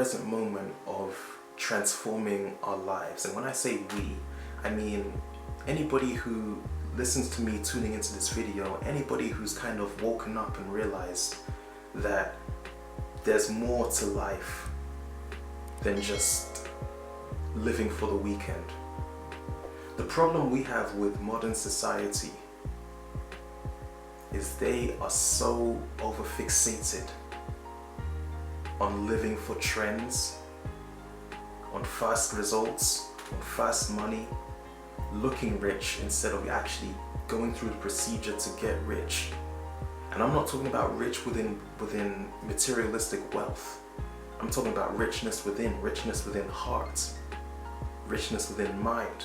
present moment of transforming our lives. And when I say we, I mean anybody who listens to me tuning into this video, anybody who's kind of woken up and realized that there's more to life than just living for the weekend. The problem we have with modern society is they are so over-fixated on living for trends, on fast results, on fast money, looking rich instead of actually going through the procedure to get rich. And I'm not talking about rich within materialistic wealth. I'm talking about richness within heart, richness within mind.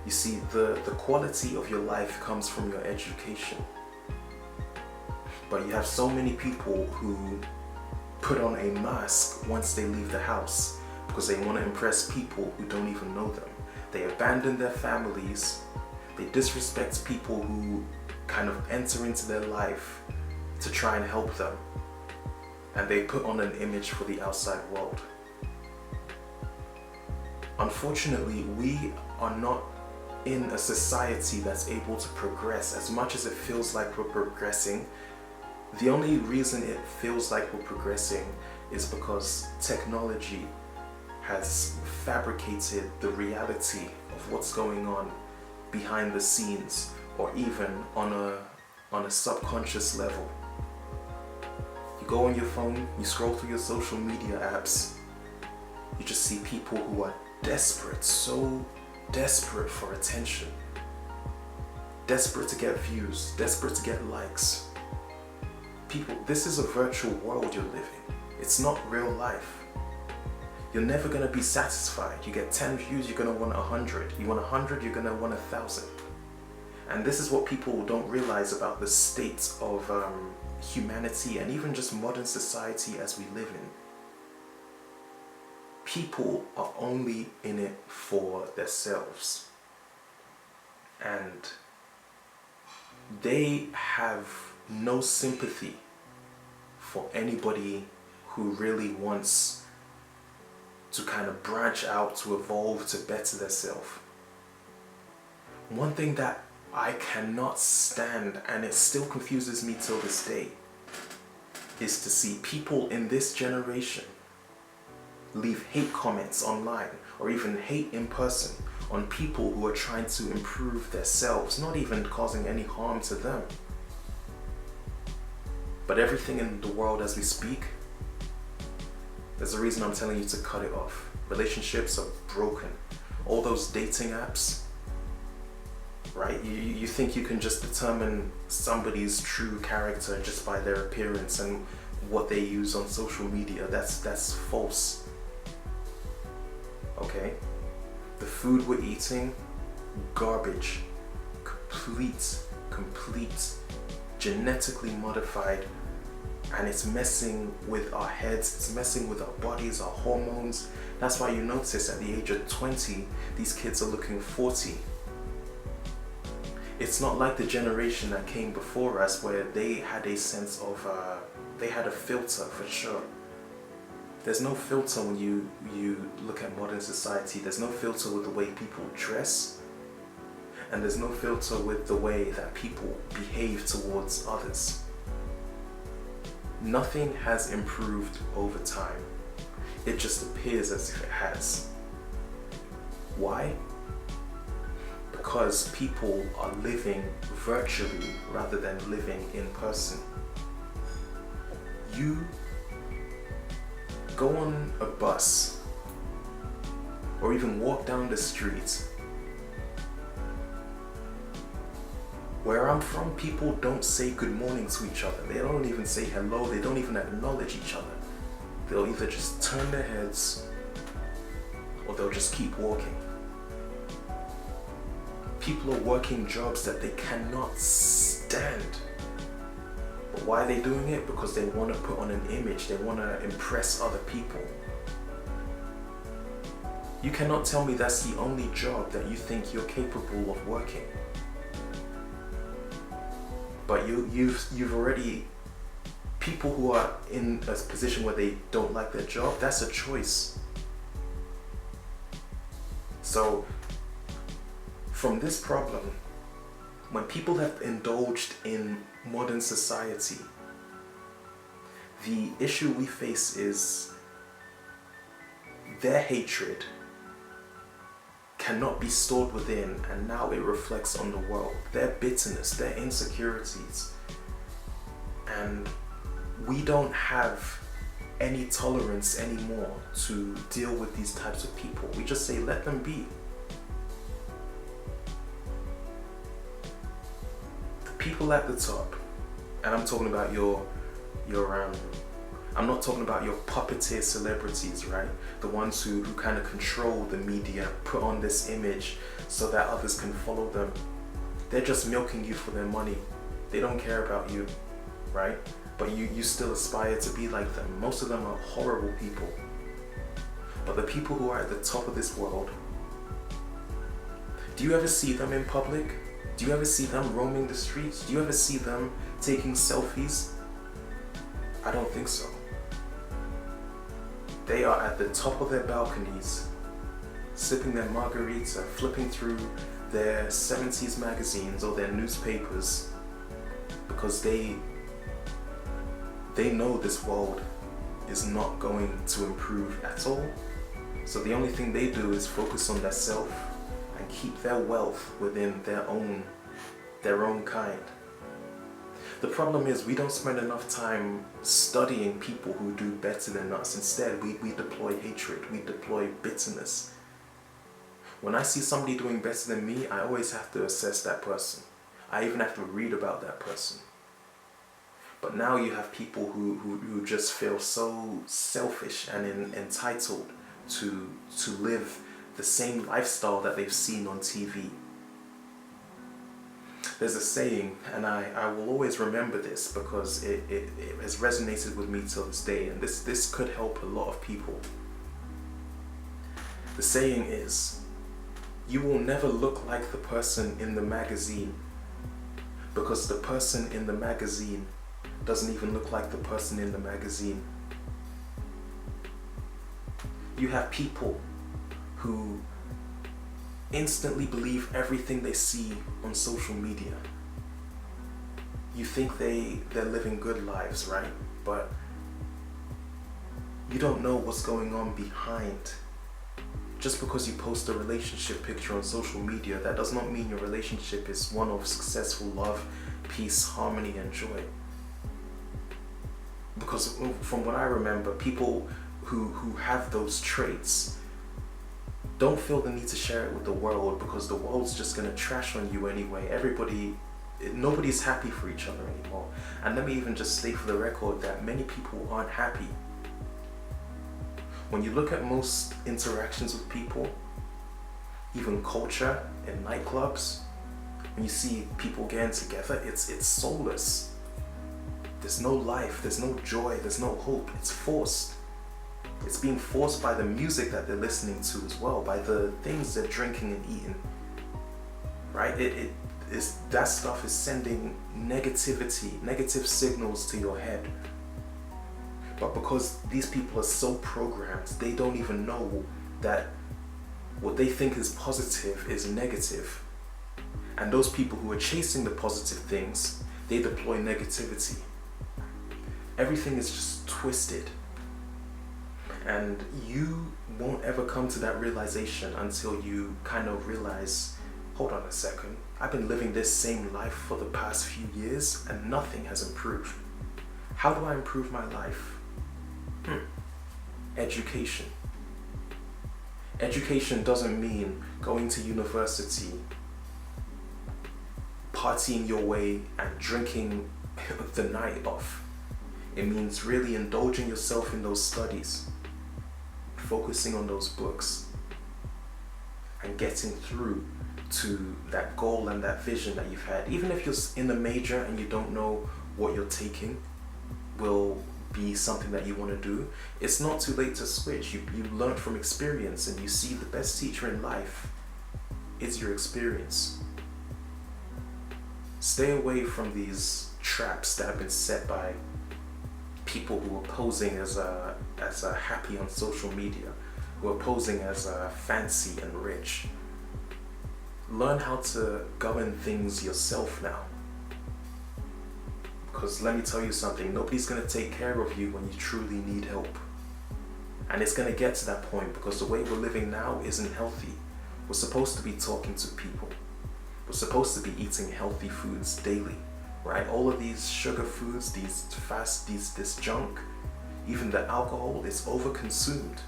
You see, the quality of your life comes from your education. But you have so many people who put on a mask once they leave the house because they want to impress people who don't even know them. They abandon their families, they disrespect people who kind of enter into their life to try and help them, and they put on an image for the outside world. Unfortunately, we are not in a society that's able to progress. As much as it feels like we're progressing, the only reason it feels like we're progressing is because technology has fabricated the reality of what's going on behind the scenes, or even on a subconscious level. You go on your phone, you scroll through your social media apps, you just see people who are desperate, so desperate for attention, desperate to get views, desperate to get likes. People, this is a virtual world you're living. It's not real life. You're never gonna be satisfied. You get 10 views, you're gonna want 100. You want 100, you're gonna want 1,000. And this is what people don't realize about the state of humanity and even just modern society as we live in. People are only in it for themselves. And they have no sympathy for anybody who really wants to kind of branch out, to evolve, to better themselves. One thing that I cannot stand, and it still confuses me till this day, is to see people in this generation leave hate comments online or even hate in person on people who are trying to improve themselves, not even causing any harm to them. But everything in the world as we speak, there's a reason I'm telling you to cut it off. Relationships are broken. All those dating apps, right? You think you can just determine somebody's true character just by their appearance and what they use on social media. That's false. Okay? The food we're eating, garbage. Complete, genetically modified, and it's messing with our heads, it's messing with our bodies, our hormones. That's why you notice at the age of 20, these kids are looking 40. It's not like the generation that came before us where they had a sense of, they had a filter for sure. There's no filter when you look at modern society. There's no filter with the way people dress, and there's no filter with the way that people behave towards others. Nothing has improved over time. It just appears as if it has. Why? Because people are living virtually rather than living in person. You go on a bus or even walk down the street. Where I'm from, people don't say good morning to each other. They don't even say hello. They don't even acknowledge each other. They'll either just turn their heads or they'll just keep walking. People are working jobs that they cannot stand. But why are they doing it? Because they want to put on an image. They want to impress other people. You cannot tell me that's the only job that you think you're capable of working. But you've already People who are in a position where they don't like their job, that's a choice. So from this problem, when people have indulged in modern society, the issue we face is their hatred cannot be stored within, and now it reflects on the world. Their bitterness, their insecurities. And we don't have any tolerance anymore to deal with these types of people. We just say, let them be. The people at the top, and I'm talking about I'm not talking about your puppeteer celebrities, right? The ones who kind of control the media, put on this image so that others can follow them. They're just milking you for their money. They don't care about you, right? But you still aspire to be like them. Most of them are horrible people. But the people who are at the top of this world, do you ever see them in public? Do you ever see them roaming the streets? Do you ever see them taking selfies? I don't think so. They are at the top of their balconies, sipping their margarita, flipping through their 70s magazines or their newspapers, because they know this world is not going to improve at all. So the only thing they do is focus on their self and keep their wealth within their own kind. The problem is we don't spend enough time studying people who do better than us. Instead, we deploy hatred, we deploy bitterness. When I see somebody doing better than me, I always have to assess that person. I even have to read about that person. But now you have people who just feel so selfish and entitled to live the same lifestyle that they've seen on TV. There's a saying, and I will always remember this because it has resonated with me till this day, and this could help a lot of people. The saying is, you will never look like the person in the magazine, because the person in the magazine doesn't even look like the person in the magazine. You have people who instantly believe everything they see on social media. You think they're living good lives, right? But you don't know what's going on behind. Just because you post a relationship picture on social media, that does not mean your relationship is one of successful love, peace, harmony, and joy. Because from what I remember, people who have those traits don't feel the need to share it with the world, because the world's just gonna trash on you anyway. Nobody's happy for each other anymore. And let me even just state for the record that many people aren't happy. When you look at most interactions with people, even culture in nightclubs, when you see people getting together, it's soulless. There's no life, there's no joy, there's no hope. It's forced. It's being forced by the music that they're listening to as well, by the things they're drinking and eating, right? That stuff is sending negative signals to your head. But because these people are so programmed, they don't even know that what they think is positive is negative. And those people who are chasing the positive things, they deploy negativity. Everything is just twisted. And you won't ever come to that realization until you kind of realize, hold on a second, I've been living this same life for the past few years and nothing has improved. How do I improve my life? Education. Education doesn't mean going to university, partying your way and drinking the night off. It means really indulging yourself in those studies, focusing on those books, and getting through to that goal and that vision that you've had. Even if you're in a major and you don't know what you're taking will be something that you want to do, it's not too late to switch. You learn from experience, and you see the best teacher in life is your experience. Stay away from these traps that have been set by people who are posing as happy on social media, who are posing as fancy and rich. Learn how to govern things yourself now. Because let me tell you something, nobody's going to take care of you when you truly need help. And it's going to get to that point because the way we're living now isn't healthy. We're supposed to be talking to people. We're supposed to be eating healthy foods daily, right? All of these sugar foods, this junk, even the alcohol is overconsumed.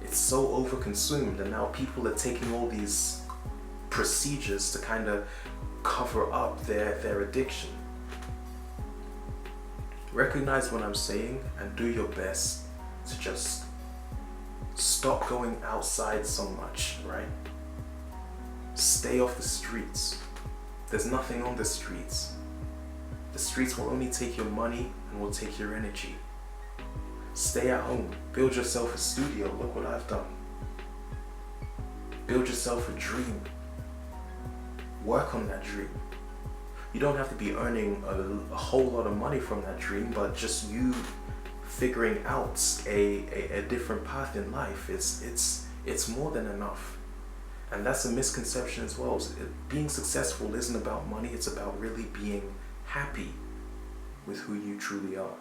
It's so overconsumed, and now people are taking all these procedures to kind of cover up their addiction. Recognize what I'm saying and do your best to just stop going outside so much, right? Stay off the streets. There's nothing on the streets. The streets will only take your money and will take your energy. Stay at home. Build yourself a studio. Look what I've done. Build yourself a dream. Work on that dream. You don't have to be earning a whole lot of money from that dream, but just you figuring out a different path in life, it's more than enough. And that's a misconception as well. Being successful isn't about money, it's about really being happy with who you truly are.